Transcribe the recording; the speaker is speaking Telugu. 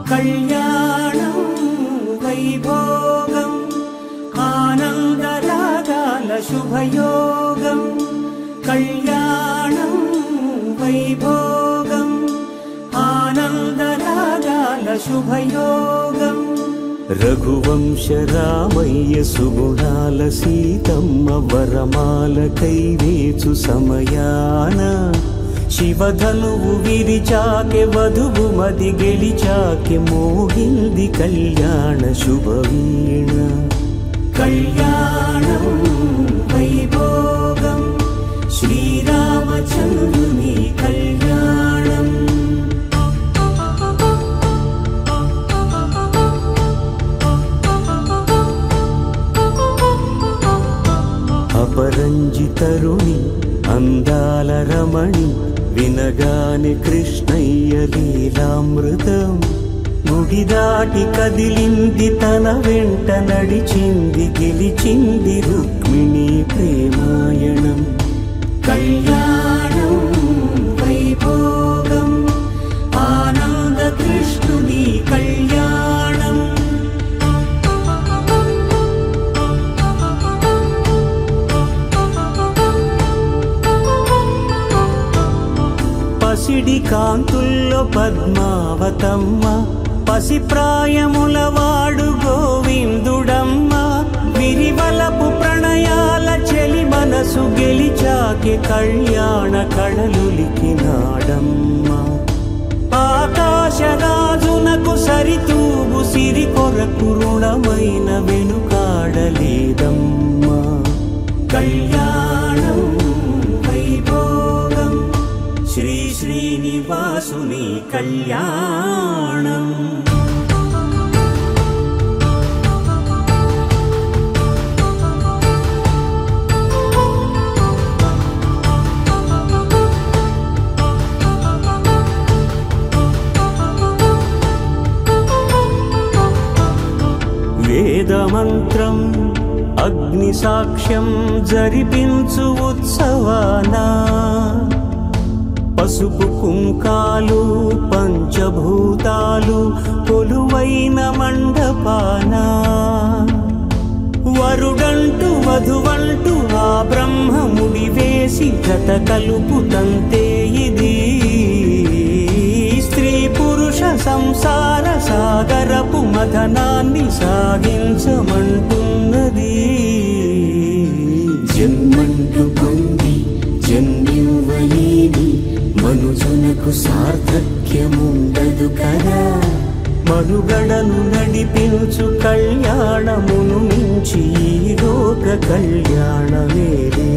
కళ్యాణం వైభోగం ఆనందరాగాల శుభయోగం కళ్యాణం వైభోగం ఆనందరాగాల శుభయోగం రఘువంశ రామయ్య సుగుణాల సీతమ్మ వరమాల కైవేచు సమయాన శివధనువు విరిచాకె వధువు మది గెలిచాకె మోగింది కళ్యాణ శుభవీణ కళ్యాణం వైభోగం శ్రీరామచంద్రుని కళ్యాణం అపరంజి తరుణి అందాల రమణి వినగాని కృష్ణయ్య లీలామృతం గుడి దాటి కదిలింది తన వెంట నడిచింది గెలిచింది రుక్మిణి ప్రేమాయణం కళ్యాణం వైభోగం ఆనంద కృష్ణుని కళ్యాణం పసిడి కాంతుల్లో పద్మావతమ్మ పసిప్రాయముల వాడు గోవిందుడమ్మ విరివలపు ప్రణయాల చెలి మనసు గెలిచాకె కళ్యాణ కళలులికినాడమ్మ ఆకాశరాజునకు సరితూగు సిరి కొరకు రుణమైన వెనుకాడలేదమ్మ కళ్యాణం వైభోగం శ్రీ శ్రీనివాసుని కళ్యాణం వేదమంత్రం అగ్ని సాక్ష్యం జరిపించు ఉత్సవానా పసుపు కుంకాలు పంచభూతాలు కొలువైన మండపాన వరుడంటూ వధువంటూ ఆ బ్రహ్మముడి వేసి జత కలుపుతంతే ఇది స్త్రీ పురుష సంసార సాగరపు మథనాన్ని సాగించమంటున్నది జన్మంటూ పొంది జన్మివ్వలేని మనుజునకు సార్థక్యముండదు కదా మనుగడను నడిపించు కళ్యాణమును మించి ఈ లోక కళ్యాణమేలే